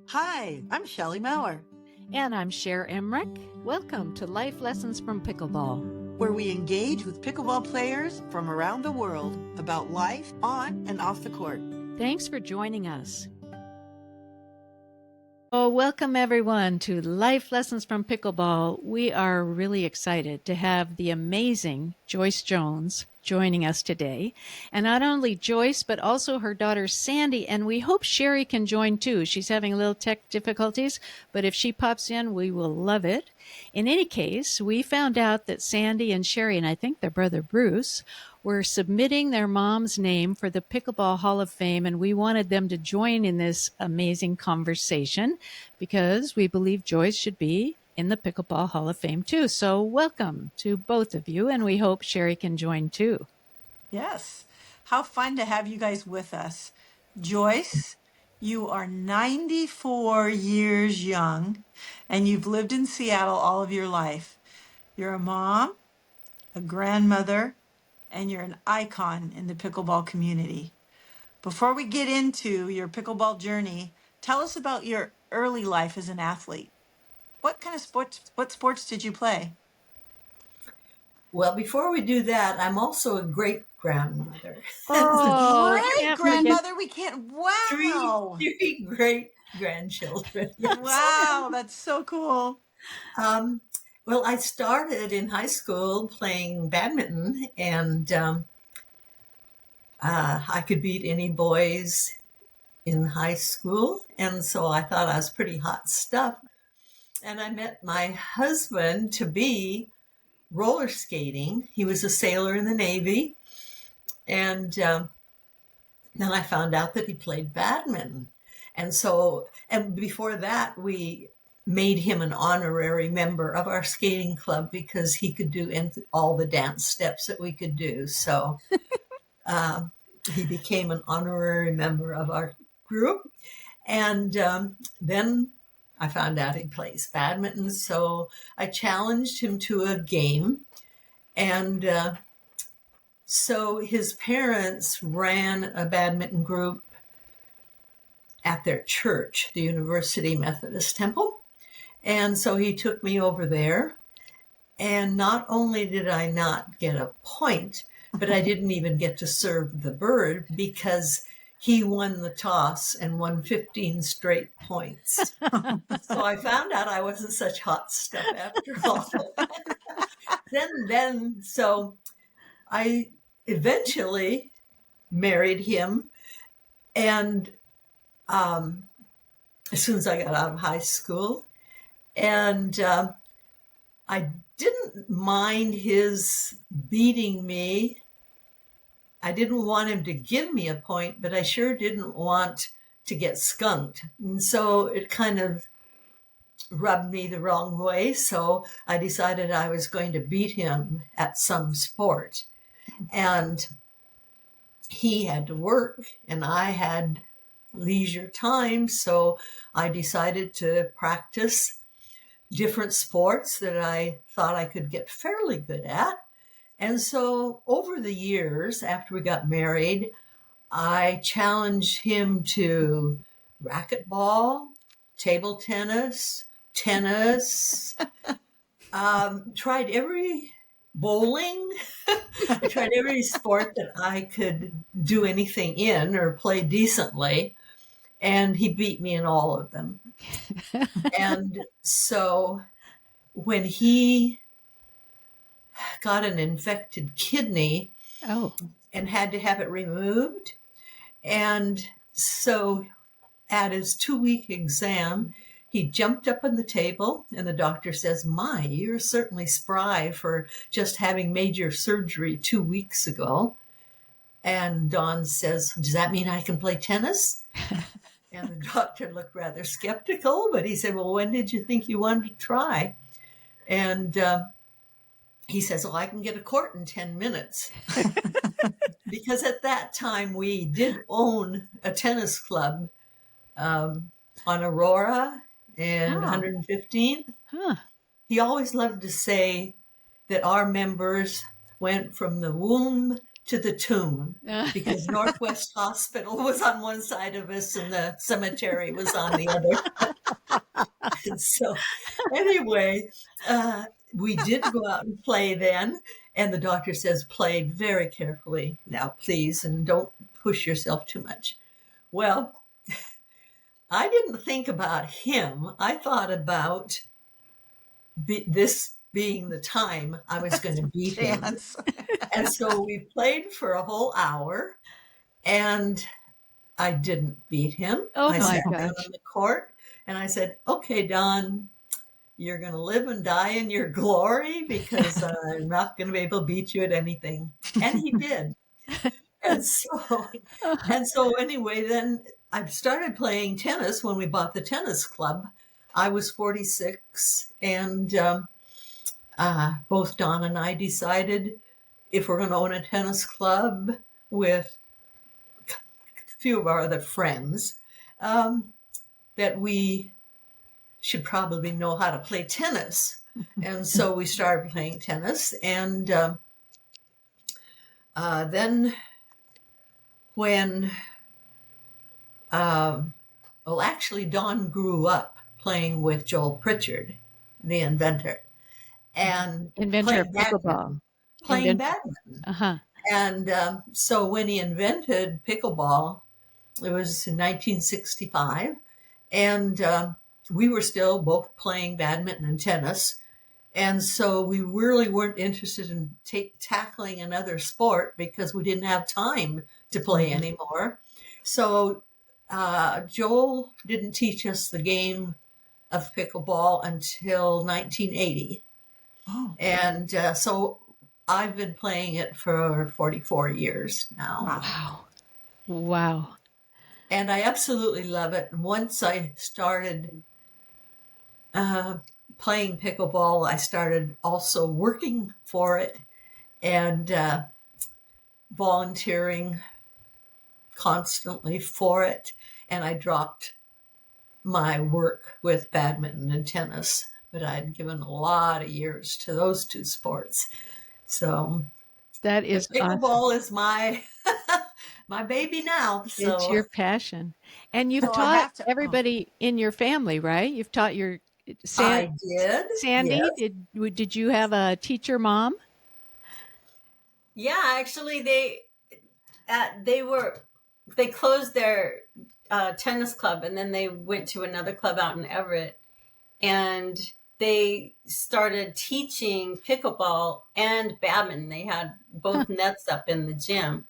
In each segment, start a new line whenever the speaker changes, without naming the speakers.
Hi, I'm Shelley Maurer,
And I'm Cher Emmerich. Welcome to Life Lessons from Pickleball,
where we engage with pickleball players from around the world about life on and off the court.
Thanks for joining us. Oh, welcome everyone to Life Lessons from Pickleball. We are really excited to have the amazing Joyce Jones joining us today. And not only Joyce, but also her daughter Sandy. And we hope Sherry can join too. She's having a little tech difficulties, but if she pops in, we will love it. In any case, we found out that Sandy and Sherry, and I think their brother Bruce, were submitting their mom's name for the Pickleball Hall of Fame, and we wanted them to join in this amazing conversation because we believe Joyce should be in the Pickleball Hall of Fame too. So welcome to both of you, and we hope Sherry can join too.
Yes, how fun to have you guys with us. Joyce, you are 94 years young and you've lived in Seattle all of your life. You're a mom, a grandmother, and you're an icon in the pickleball community. Before we get into your pickleball journey, tell us about your early life as an athlete. What sports did you play?
Well, before we do that, I'm also a great grandmother.
Oh,
Great
can't forget.
grandmother, we can't.
three,
Wow.
three great grandchildren. Yes.
Wow, that's so cool.
Um, well, I started in high school playing badminton, and I could beat any boys in high school. And so I thought I was pretty hot stuff. And I met my husband to be roller skating. He was a sailor in the Navy. And then I found out that he played badminton. And before that, we made him an honorary member of our skating club because he could do all the dance steps that we could do. So he became an honorary member of our group. And then I found out he plays badminton. So I challenged him to a game. And so his parents ran a badminton group at their church, the University Methodist Temple. And so he took me over there. And not only did I not get a point, but I didn't even get to serve the bird because he won the toss and won 15 straight points. So I found out I wasn't such hot stuff after all. So I eventually married him. And as soon as I got out of high school, and I didn't mind his beating me. I didn't want him to give me a point, but I sure didn't want to get skunked. And so it kind of rubbed me the wrong way. So I decided I was going to beat him at some sport. And he had to work and I had leisure time. So I decided to practice different sports that I thought I could get fairly good at. And so over the years, after we got married, I challenged him to racquetball, table tennis, tried every bowling. I tried every sport that I could do anything in or play decently. And he beat me in all of them. And so when he got an infected kidney and had to have it removed, and so at his 2-week exam, he jumped up on the table and the doctor says, "My, you're certainly spry for just having major surgery 2 weeks ago." And Don says, "Does that mean I can play tennis?" And the doctor looked rather skeptical, but he said, "Well, when did you think you wanted to try?" And he says, "Well, I can get a court in 10 minutes." Because at that time, we did own a tennis club on Aurora and 115th. He always loved to say that our members went from the womb to the tomb because Northwest Hospital was on one side of us and the cemetery was on the other. And so anyway, we did go out and play then. And the doctor says, play very carefully now, please, and don't push yourself too much. Well, I didn't think about him. I thought about this being the time I was going to beat him. And so we played for a whole hour, and I didn't beat him.
Oh
I
my
sat
gosh.
down on the court, and I said, okay, Don, you're going to live and die in your glory because I'm not going to be able to beat you at anything. And he did. And so anyway, then I started playing tennis when we bought the tennis club. I was 46, and both Don and I decided if we're going to own a tennis club with a few of our other friends, that we should probably know how to play tennis. And so we started playing tennis. And then when, actually, Don grew up playing with Joel Pritchard, the inventor, and
Inventor of pickleball.
playing badminton.
Uh-huh.
And so when he invented pickleball, it was in 1965, and we were still both playing badminton and tennis. And so we really weren't interested in tackling another sport because we didn't have time to play anymore. So Joel didn't teach us the game of pickleball until 1980.
Oh.
And so I've been playing it for 44 years now.
Wow.
And I absolutely love it. And once I started playing pickleball, I started also working for it and volunteering constantly for it. And I dropped my work with badminton and tennis, but I'd given a lot of years to those two sports. So
that is
pickleball
awesome.
is my my baby now. So
It's your passion. And you've
So I
taught
have to-
everybody in your family, right? You've taught your
I did.
Sandy,
Yes.
did you have a teacher mom?
Yeah, actually, they closed their tennis club, and then they went to another club out in Everett, and they started teaching pickleball and badminton. They had both nets up in the gym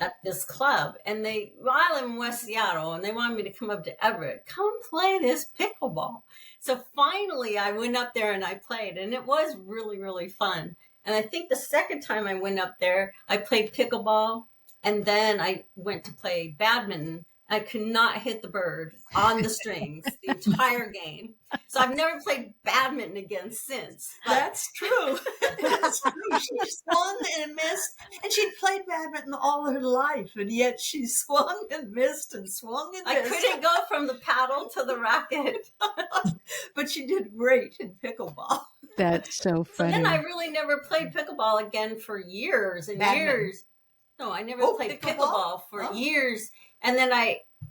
at this club, and while I'm in West Seattle, and they wanted me to come up to Everett, come play this pickleball. So finally I went up there and I played, and it was really, really fun. And I think the second time I went up there, I played pickleball, and then I went to play badminton. I could not hit the bird on the strings the entire game. So I've never played badminton again since.
That's true. That's true. She swung and missed, and she'd played badminton all her life, and yet she swung and missed and swung and missed.
I couldn't go from the paddle to the racket.
But she did great in pickleball.
That's so
So
funny.
then I really never played pickleball again for years and
Badminton.
years. No, I never played pickleball for
Oh.
years. And then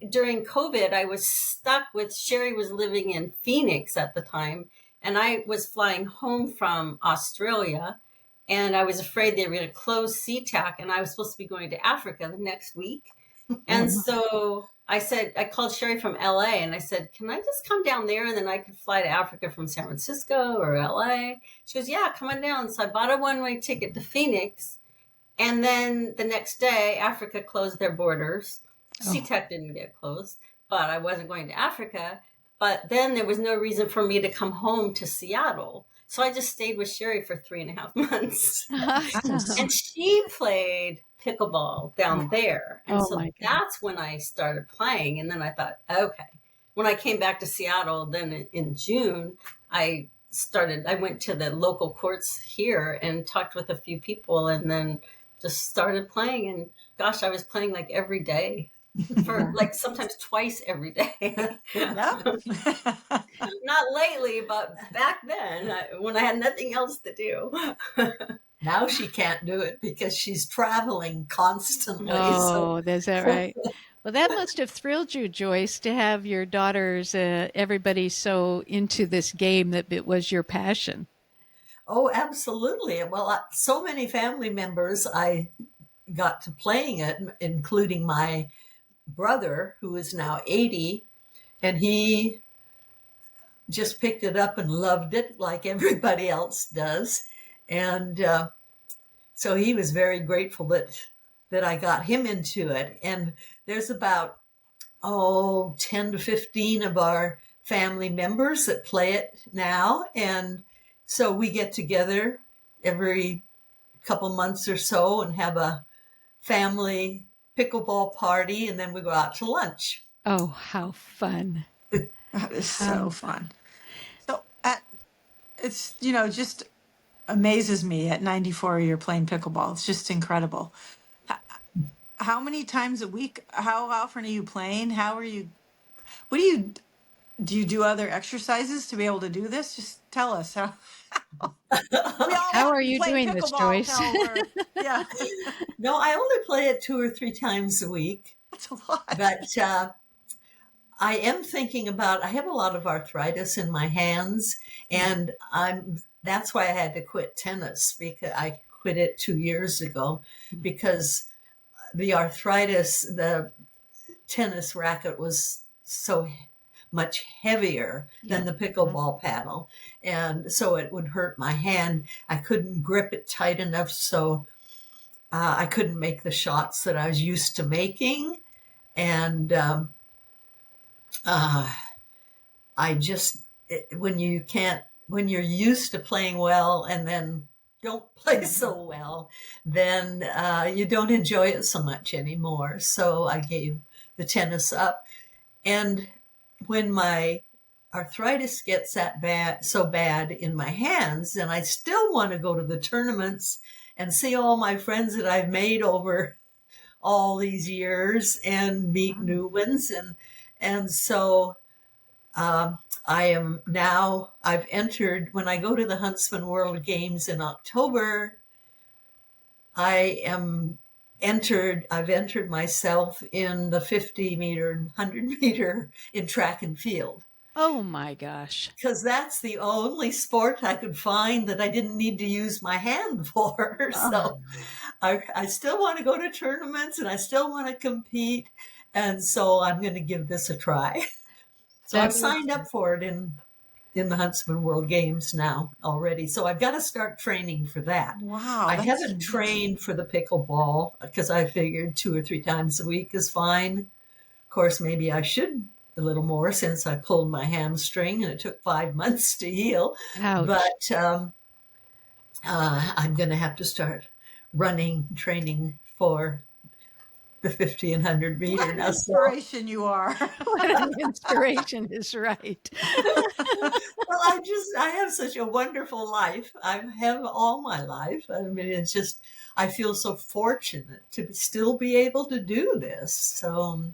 during COVID, I was stuck with, Sherry was living in Phoenix at the time, and I was flying home from Australia, and I was afraid they were going to close SeaTac, and I was supposed to be going to Africa the next week. And so I called Sherry from LA, and I said, can I just come down there, and then I could fly to Africa from San Francisco or LA? She goes, yeah, come on down. So I bought a one-way ticket to Phoenix, and then the next day, Africa closed their borders. SeaTac didn't get closed, but I wasn't going to Africa. But then there was no reason for me to come home to Seattle. So I just stayed with Sherry for 3.5 months. And she played pickleball down there. And so that's when I started playing. And then I thought, okay. When I came back to Seattle, then in June, I went to the local courts here and talked with a few people, and then just started playing. And gosh, I was playing like every day. For like sometimes twice every day. Not lately, but back then when I had nothing else to do.
Now she can't do it because she's traveling constantly. So
Oh, is that right? Well, that must have thrilled you, Joyce, to have your daughters, everybody so into this game that it was your passion.
oh, absolutely. Well, so many family members I got to playing it, including my brother, who is now 80, and he just picked it up and loved it like everybody else does. And so he was very grateful that I got him into it. And there's about, 10 to 15 of our family members that play it now. And so we get together every couple months or so and have a family pickleball party, and then we go out to lunch.
Oh, how fun.
That is
How
so fun. So it's, just amazes me at 94 you're playing pickleball. It's just incredible. How many times a week? How often are you playing? What do you do other exercises to be able to do this? Just tell us how. We all
How
want
are
to
you
play
doing this,
pickleball
Joyce?
till we're, yeah,
No, I only play it 2 or 3 times a week,
that's a lot.
but I am thinking about, I have a lot of arthritis in my hands, and that's why I had to quit tennis, because I quit it 2 years ago, because the arthritis, the tennis racket was so much heavier than the pickleball paddle. And so it would hurt my hand. I couldn't grip it tight enough, so I couldn't make the shots that I was used to making. And I just, when you're used to playing well and then don't play so well, then you don't enjoy it so much anymore. So I gave the tennis up. And when my arthritis gets so bad in my hands, and I still want to go to the tournaments and see all my friends that I've made over all these years and meet new ones. And so I've entered, when I go to the Huntsman World Games in October, I've entered myself in the 50 meter and 100 meter in track and field.
Oh my gosh.
Because that's the only sport I could find that I didn't need to use my hand for. So I still want to go to tournaments and I still want to compete. And so I'm going to give this a try. So I've signed up for it in the Huntsman World Games now already. So I've got to start training for that.
Wow.
I haven't trained for the pickleball because I figured 2 or 3 times a week is fine. Of course, maybe I should a little more since I pulled my hamstring and it took 5 months to heal.
Ouch.
But I'm going to have to start training for the 50 and 100 meter.
What an inspiration you are.
What an inspiration is right.
Well, I have such a wonderful life. I have all my life. I mean, it's just, I feel so fortunate to still be able to do this. So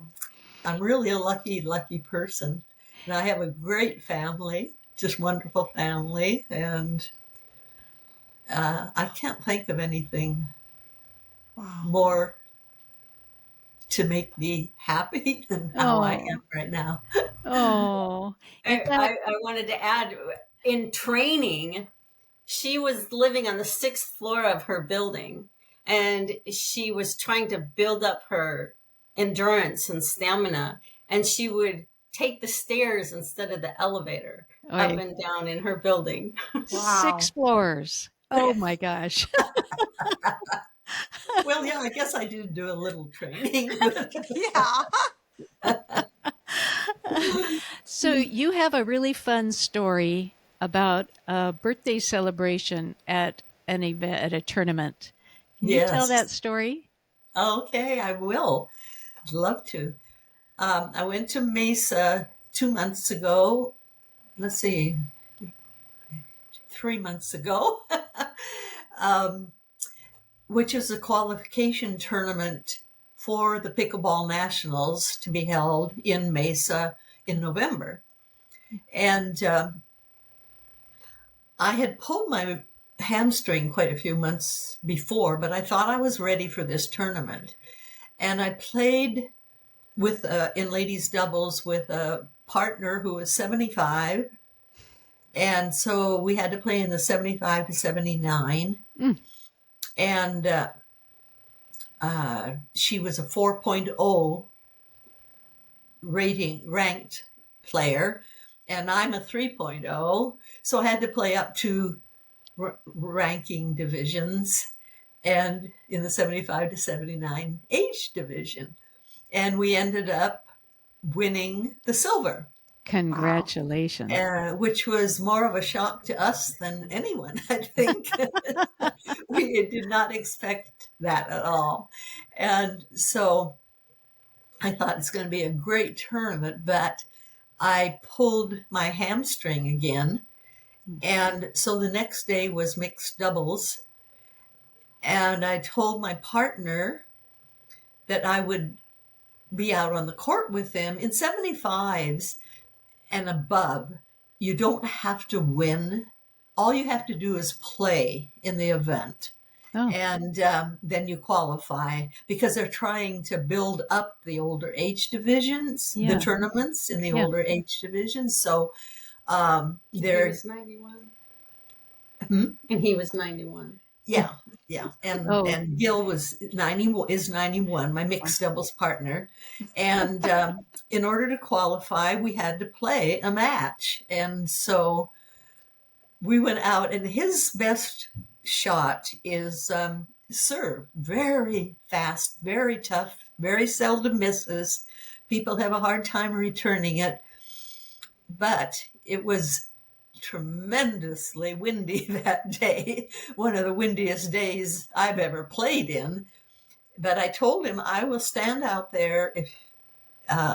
I'm really a lucky, lucky person. And I have a great family, just wonderful family. And I can't think of anything more to make me happy than how I am right now.
Oh,
I wanted to add, in training, she was living on the 6th floor of her building, and she was trying to build up her endurance and stamina, and she would take the stairs instead of the elevator up and down in her building.
Wow.
6 floors. Oh my gosh.
Well, yeah, I guess I did do a little training.
Yeah.
So you have a really fun story about a birthday celebration at an event, at a tournament. Can you tell that story?
Okay, I will. I'd love to. I went to Mesa 2 months ago. Let's see, 3 months ago, which is a qualification tournament for the Pickleball Nationals to be held in Mesa in November. And I had pulled my hamstring quite a few months before, but I thought I was ready for this tournament. And I played with in ladies doubles with a partner who was 75. And so we had to play in the 75 to 79. And she was a 4.0 ranked player, and I'm a 3.0. So I had to play up to ranking divisions and in the 75 to 79 age division. And we ended up winning the silver.
Congratulations.
Which was more of a shock to us than anyone, I think. We did not expect that at all. And so I thought it's going to be a great tournament, but I pulled my hamstring again. And so the next day was mixed doubles. And I told my partner that I would be out on the court with them. In 75s and above, you don't have to win. All you have to do is play in the event. Oh. And then you qualify, because they're trying to build up the older age divisions, the tournaments in the older age divisions. So
there was 91. And he was 91.
Yeah. And Gil is 91, my mixed doubles partner. And in order to qualify, we had to play a match. And so we went out, and his best shot is serve. Very fast, very tough, very seldom misses. People have a hard time returning it. But it was tremendously windy that day, one of the windiest days I've ever played in. But I told him, I will stand out there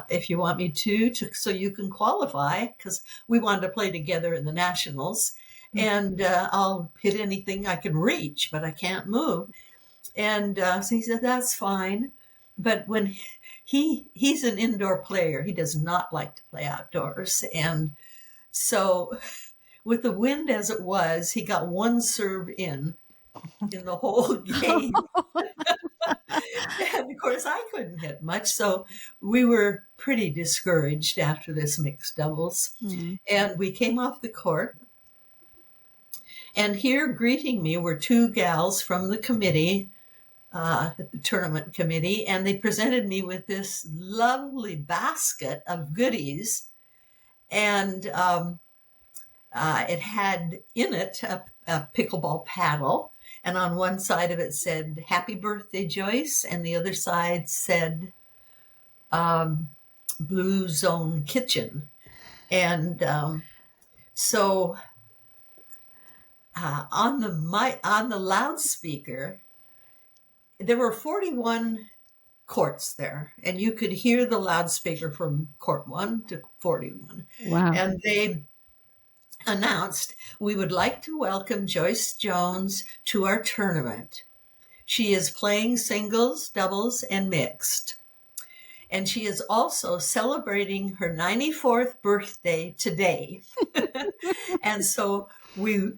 if you want me to so you can qualify, because we wanted to play together in the nationals. And I'll hit anything I can reach, but I can't move. And so he said, that's fine. But when he's an indoor player, he does not like to play outdoors. And so with the wind as it was, he got one serve in the whole game. And of course, I couldn't hit much. So we were pretty discouraged after this mixed doubles. And we came off the court. And here greeting me were two gals from the committee, the tournament committee, and they presented me with this lovely basket of goodies. And it had in it a pickleball paddle. And on one side of it said, "Happy birthday, Joyce." And the other side said, "Blue Zone Kitchen." And so on the loudspeaker, there were 41 courts there, and you could hear the loudspeaker from court 1 to 41.
Wow.
And they announced, "We would like to welcome Joyce Jones to our tournament. She is playing singles, doubles, and mixed. And she is also celebrating her 94th birthday today." And so we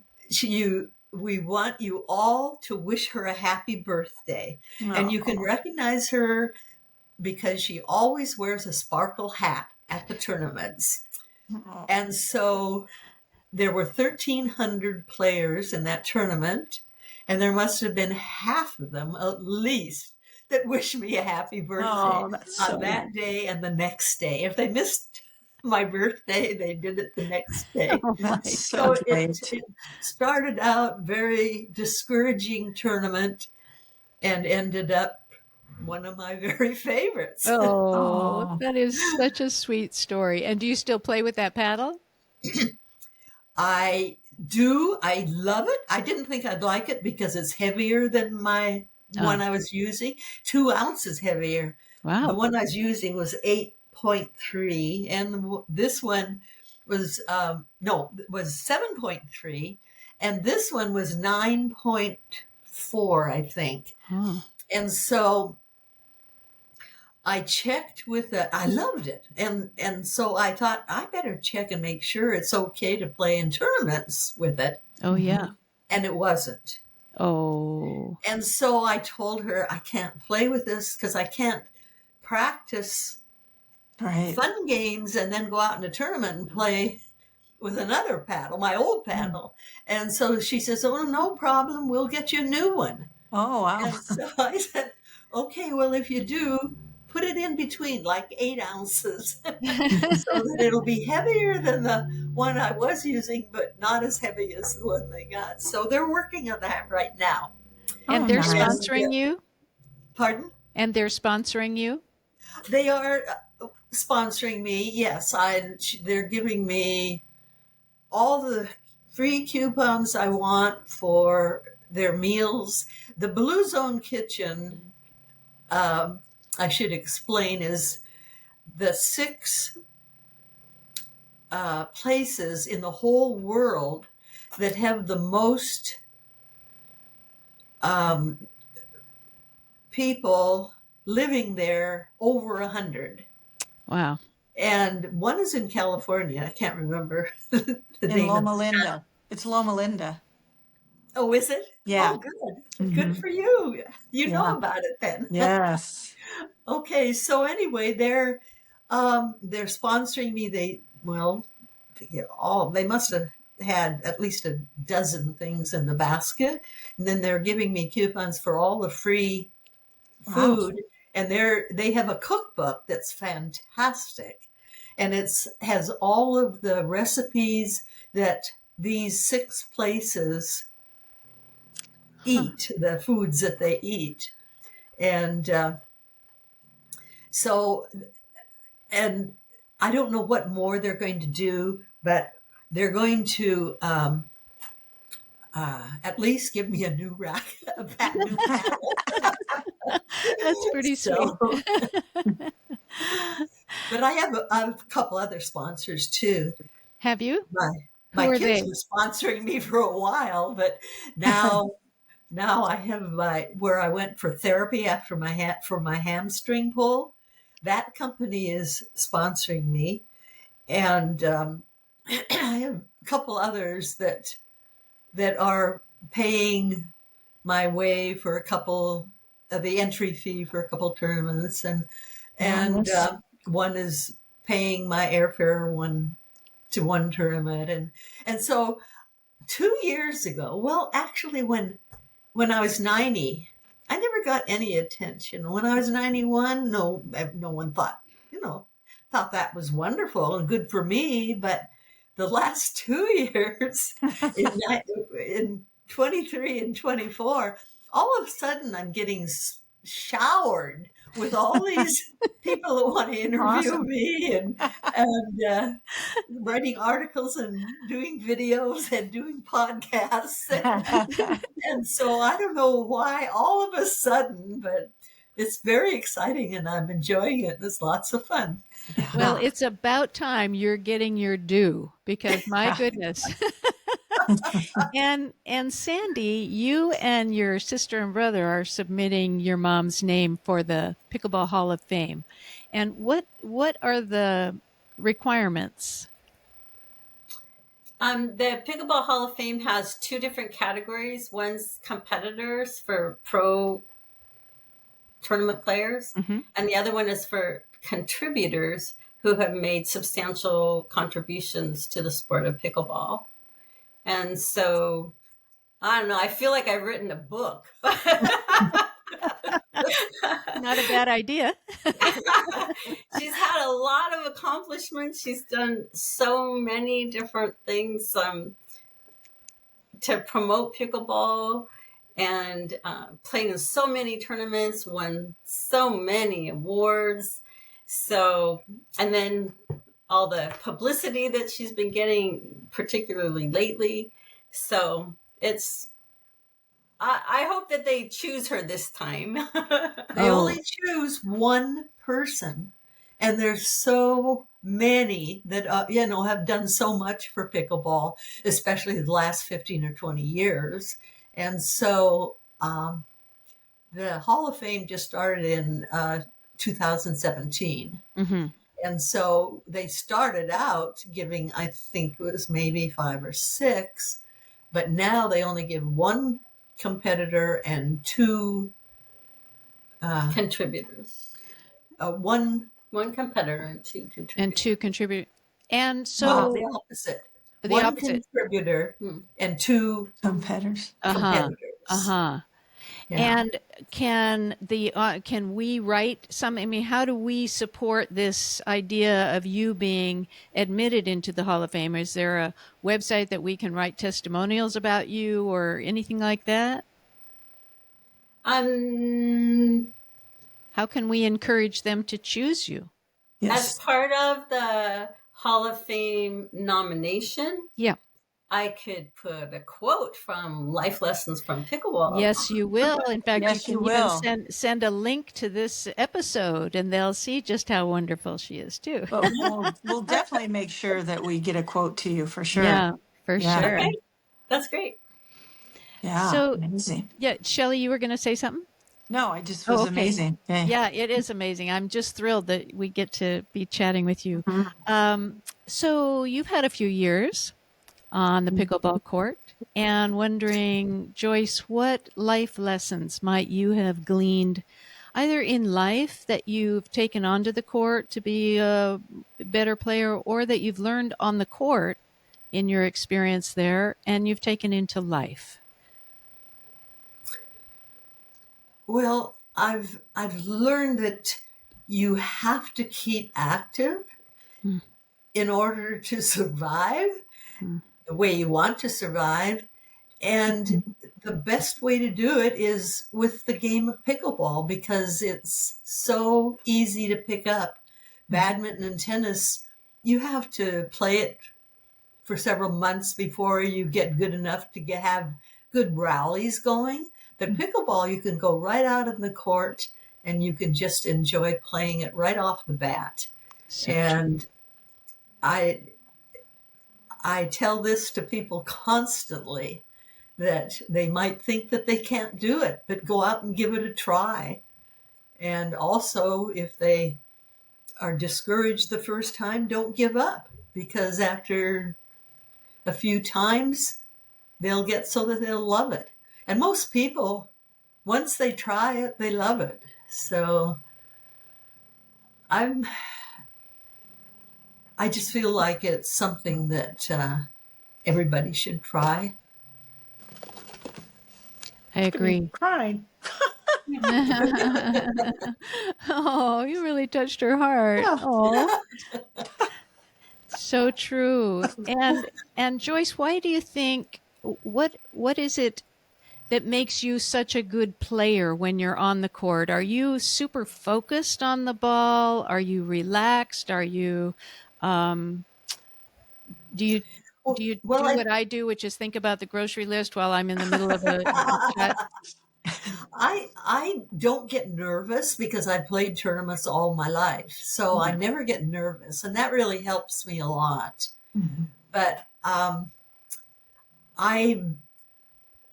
want you all to wish her a happy birthday. Oh. And you can recognize her because she always wears a sparkle hat at the tournaments. Oh. And so there were 1,300 players in that tournament, and there must have been half of them at least that wished me a happy birthday on that day and the next day. If they missed my birthday, they did it the next day. So it started out very discouraging tournament and ended up one of my very favorites.
Oh, that is such a sweet story. And do you still play with that paddle?
I do. I love it. I didn't think I'd like it because it's heavier than my one I was using. 2 ounces heavier. Wow. The one I was using was 8.3, and this one was was 7.3, and this one was 9.4, I think. And so I checked with I loved it. And so I thought I better check and make sure it's okay to play in tournaments with it.
Oh, yeah.
and it wasn't.
Oh.
And so I told her, I can't play with this because I can't practice
Right.
fun games and then go out in a tournament and play with another paddle, my old paddle. And so she says, oh, no problem. We'll get you a new one.
Oh, wow.
And so I said, okay, well, if you do, put it in between like 8 ounces so that it'll be heavier than the one I was using, but not as heavy as the one they got. So they're working on that right now.
And
Oh,
they're
nice.
sponsoring you?
Pardon?
And they're sponsoring you?
They are sponsoring me. Yes, they're giving me all the free coupons I want for their meals. The Blue Zone Kitchen, I should explain, is the 6 places in the whole world that have the most people living there over 100.
Wow.
And one is in California. I can't remember the
In
name of
Loma
it.
Linda. It's Loma Linda.
Oh, is it?
Yeah.
Oh, good.
Mhm.
Good for you. You
Yeah.
know about it then.
Yes.
Okay. So anyway, they're sponsoring me. They must have had at least a dozen things in the basket, and then they're giving me coupons for all the free
Wow.
food. And they have a cookbook that's fantastic, and has all of the recipes that these 6 places eat, the foods that they eat. And and I don't know what more they're going to do, but they're going to at least give me a new rack, new paddle.
That's pretty sweet.
But I have a couple other sponsors too.
Have you?
My
Who are
kids
they?
were sponsoring me for a while, but now I have where I went for therapy after for my hamstring pull. That company is sponsoring me, and I have a couple others that are paying my way for a couple of the entry fee for a couple tournaments, and
Nice.
one is paying my airfare to one tournament, and so 2 years ago, well, actually, when I was 90, I never got any attention. When I was 91, no one thought that was wonderful and good for me. But the last 2 years, in 23 and 24, all of a sudden I'm getting showered with all these people that want to interview
Awesome.
me and writing articles and doing videos and doing podcasts. And so I don't know why all of a sudden, but it's very exciting and I'm enjoying it. It's lots of fun.
Well, it's about time you're getting your due, because my goodness. And Sandy, you and your sister and brother are submitting your mom's name for the Pickleball Hall of Fame. And what are the requirements?
The Pickleball Hall of Fame has 2 different categories. One's competitors for pro tournament players, and the other one is for contributors who have made substantial contributions to the sport of pickleball. And so, I don't know, I feel like I've written a book.
Not a bad idea.
She's had a lot of accomplishments. She's done so many different things to promote pickleball, and played in so many tournaments, won so many awards. So, and then all the publicity that she's been getting, particularly lately. So I hope that they choose her this time.
They only choose one person, and there's so many that have done so much for pickleball, especially the last 15 or 20 years. And so the Hall of Fame just started in 2017. And so they started out giving, I think it was maybe 5 or 6, but now they only give one competitor and two
Contributors.
one.
One competitor and two contributors.
And two contribute. And
Well,
so
the opposite.
the
One
opposite.
contributor and two
Competitors.
competitors.
Yeah. And can we write some? I mean, how do we support this idea of you being admitted into the Hall of Fame? Is there a website that we can write testimonials about you or anything like that?
How
can we encourage them to choose you?
Yes. As part of the Hall of Fame nomination,
yeah,
I could put a quote from Life Lessons from Pickleball.
Yes, you will. In fact,
yes,
you can even send a link to this episode, and they'll see just how wonderful she is, too.
But we'll definitely make sure that we get a quote to you for sure.
Yeah, for sure.
Okay. That's great.
Yeah,
so,
amazing.
Yeah, Shelley, you were going to say something?
No, I just was amazing. Okay.
Yeah, it is amazing. I'm just thrilled that we get to be chatting with you. So you've had a few years on the pickleball court, and wondering, Joyce, what life lessons might you have gleaned either in life that you've taken onto the court to be a better player, or that you've learned on the court in your experience there and you've taken into life?
Well, I've learned that you have to keep active in order to survive the way you want to survive. And the best way to do it is with the game of pickleball, because it's so easy to pick up. Badminton and tennis, you have to play it for several months before you get good enough to have good rallies going. But pickleball, you can go right out in the court and you can just enjoy playing it right off the bat. And I tell this to people constantly, that they might think that they can't do it, but go out and give it a try. And also, if they are discouraged the first time, don't give up, because after a few times, they'll get so that they'll love it. And most people, once they try it, they love it. So I just feel like it's something that everybody should try.
I agree.
Crying.
Oh, you really touched her heart.
Yeah.
Oh, so true. And Joyce, why do you think, what is it that makes you such a good player when you're on the court? Are you super focused on the ball? Are you relaxed? Are you, do you do what I do, which is think about the grocery list while I'm in the middle of a chat?
I don't get nervous because I've played tournaments all my life. So I never get nervous, and that really helps me a lot. But I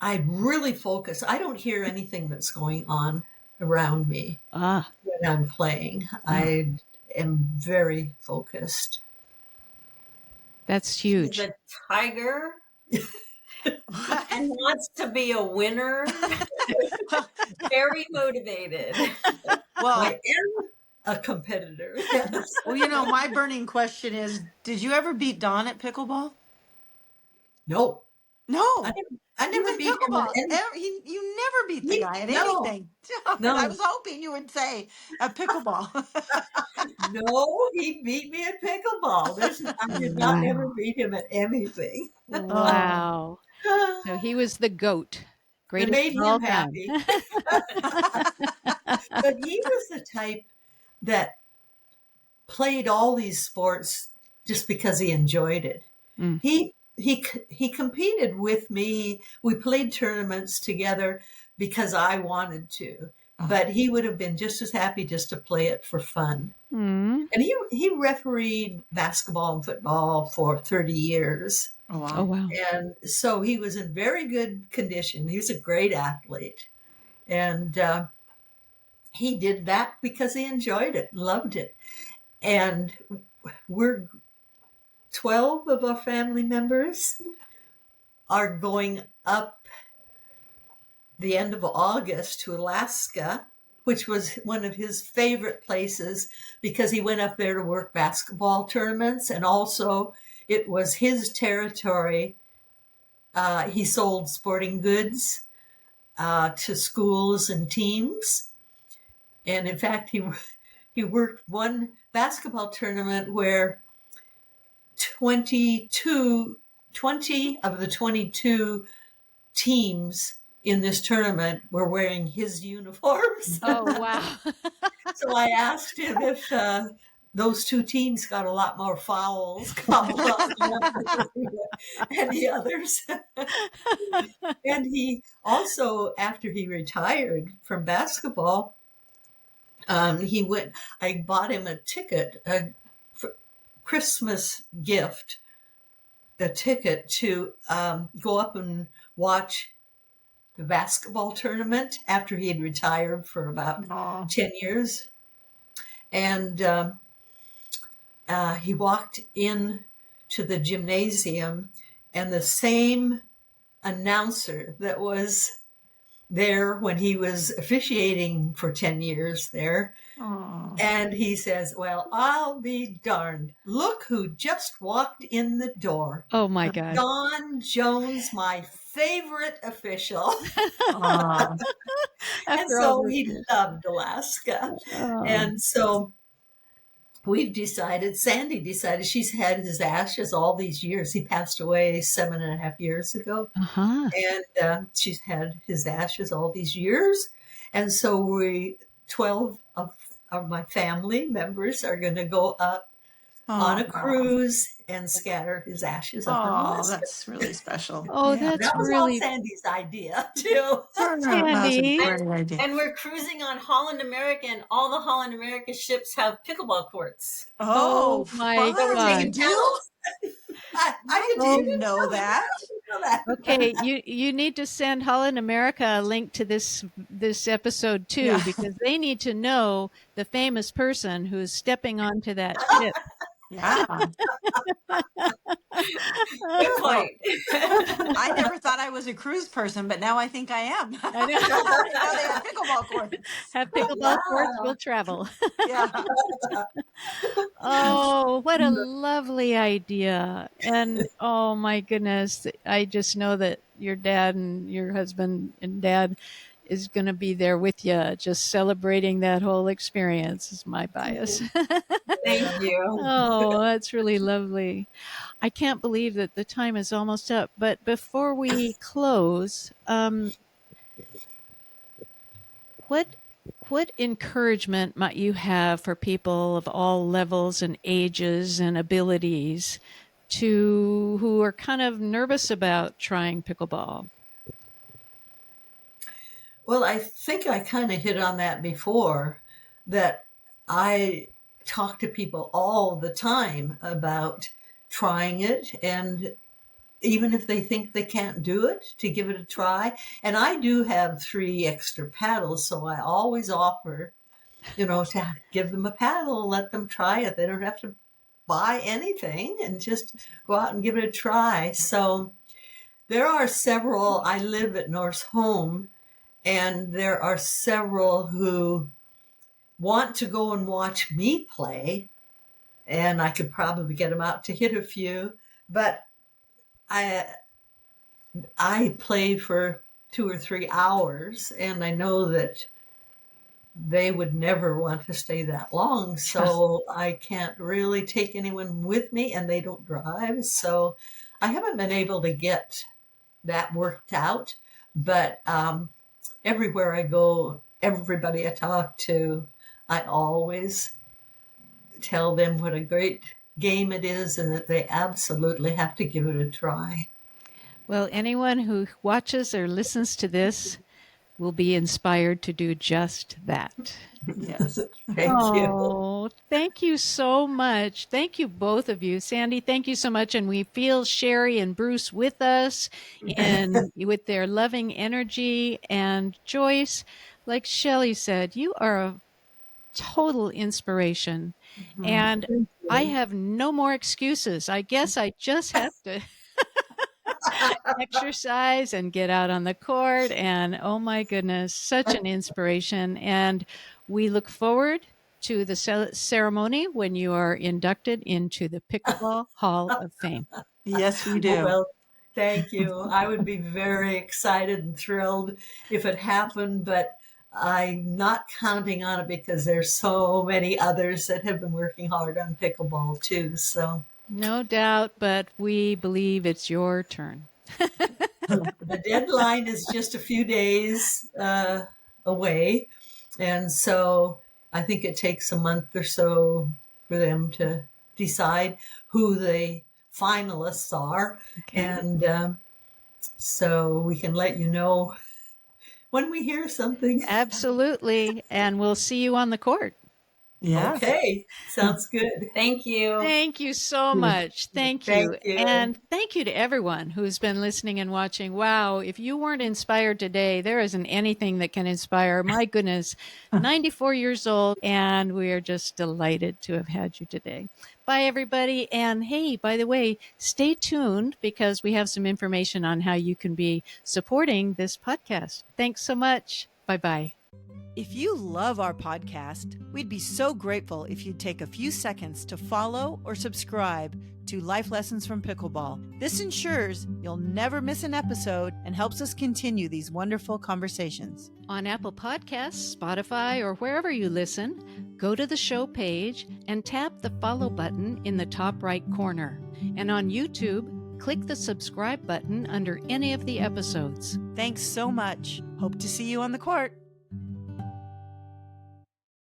really focus. I don't hear anything that's going on around me when I'm playing. I am very focused.
That's huge.
She's a tiger and wants to be a winner. Very motivated.
Well, I am a competitor. Yes.
Well, my burning question is, did you ever beat Don at pickleball?
No.
I never
beat
pickleball.
him.
You never beat the guy at anything.
No.
I was hoping you would say at pickleball.
No, he beat me at pickleball. I did not ever beat him at anything.
Wow. So he was the GOAT. Greatest
it made
of all
him
time.
happy. But he was the type that played all these sports just because he enjoyed it. He competed with me. We played tournaments together because I wanted to, but he would have been just as happy just to play it for fun. And he refereed basketball and football for 30 years.
Oh, wow.
Oh, wow.
And so he was in very good condition. He was a great athlete. And he did that because he enjoyed it, loved it. And we're 12 of our family members are going up the end of August to Alaska, which was one of his favorite places because he went up there to work basketball tournaments, and also it was his territory. He sold sporting goods to schools and teams. And in fact, he worked one basketball tournament where 20 of the 22 teams in this tournament were wearing his uniforms.
Oh, wow.
So I asked him if those two teams got a lot more fouls called on them than any others. And he also, after he retired from basketball, I bought him a ticket, a Christmas gift, a ticket to go up and watch the basketball tournament after he had retired for about 10 years. And he walked in to the gymnasium, and the same announcer that was there when he was officiating for 10 years there.
Aww.
And he says, well, I'll be darned. Look who just walked in the door.
Oh, my God.
Don Jones, my favorite official.
Aw.
And so he loved Alaska.
Oh.
And so Sandy decided, she's had his ashes all these years. He passed away 7.5 years ago.
Uh-huh.
And she's had his ashes all these years. And so 12 of my family members are going to go up on a cruise and scatter his ashes up in
Oh,
Alaska.
that's really special.
Oh,
Yeah,
that's
that was
really
all Sandy's idea too.
That's
Sandy.
a great idea.
And we're cruising on Holland America, and all the Holland America ships have pickleball courts.
Oh,
my
fun.
God.
You do?
I
didn't know that.
Okay, you need to send Holland America a link to this episode too,
Yeah.
because they need to know the famous person who's stepping onto that ship.
Yeah.
Good point.
I never thought I was a cruise person, but now I think I am.
I know.
Now they have pickleball courts.
Have pickleball courts, we'll travel.
Yeah.
Oh, what a lovely idea. And oh my goodness, I just know that your dad and your husband and dad is going to be there with you, just celebrating that whole experience is my bias.
Thank you.
Oh, that's really lovely. I can't believe that the time is almost up. But before we close, what encouragement might you have for people of all levels and ages and abilities who are kind of nervous about trying pickleball?
Well, I think I kind of hit on that before, that I talk to people all the time about trying it, and even if they think they can't do it, to give it a try. And I do have 3 extra paddles, so I always offer, to give them a paddle, let them try it. They don't have to buy anything, and just go out and give it a try. So there are several. I live at North Home, and there are several who want to go and watch me play, and I could probably get them out to hit a few, but I play for 2 or 3 hours, and I know that they would never want to stay that long, so I can't really take anyone with me, and they don't drive, so I haven't been able to get that worked out. But everywhere I go, everybody I talk to, I always tell them what a great game it is, and that they absolutely have to give it a try.
Well, anyone who watches or listens to this will be inspired to do just that.
Yes.
Thank you.
Oh, thank you so much. Thank you, both of you. Sandy, thank you so much. And we feel Sherry and Bruce with us and with their loving energy. And Joyce, like Shelley said, you are a total inspiration. And I have no more excuses. I guess I just have to exercise and get out on the court. And oh my goodness, such an inspiration. And we look forward to the ceremony when you are inducted into the Pickleball Hall of Fame.
Yes, we do.
Well, thank you. I would be very excited and thrilled if it happened, but I'm not counting on it because there's so many others that have been working hard on pickleball too. So
No doubt, but we believe it's your turn.
the deadline is just a few days away. And so I think it takes a month or so for them to decide who the finalists are.
Okay.
And so we can let you know when we hear something.
Absolutely. And we'll see you on the court.
Yes.
Okay, sounds good.
Thank you.
Thank you so much. Thank you.
Thank you.
And thank you to everyone who's been listening and watching. Wow, if you weren't inspired today, there isn't anything that can inspire. My goodness, 94 years old, and we are just delighted to have had you today. Bye, everybody. And hey, by the way, stay tuned because we have some information on how you can be supporting this podcast. Thanks so much. Bye-bye.
If you love our podcast, we'd be so grateful if you'd take a few seconds to follow or subscribe to Life Lessons from Pickleball. This ensures you'll never miss an episode and helps us continue these wonderful conversations.
On Apple Podcasts, Spotify, or wherever you listen, go to the show page and tap the follow button in the top right corner. And on YouTube, click the subscribe button under any of the episodes.
Thanks so much. Hope to see you on the court.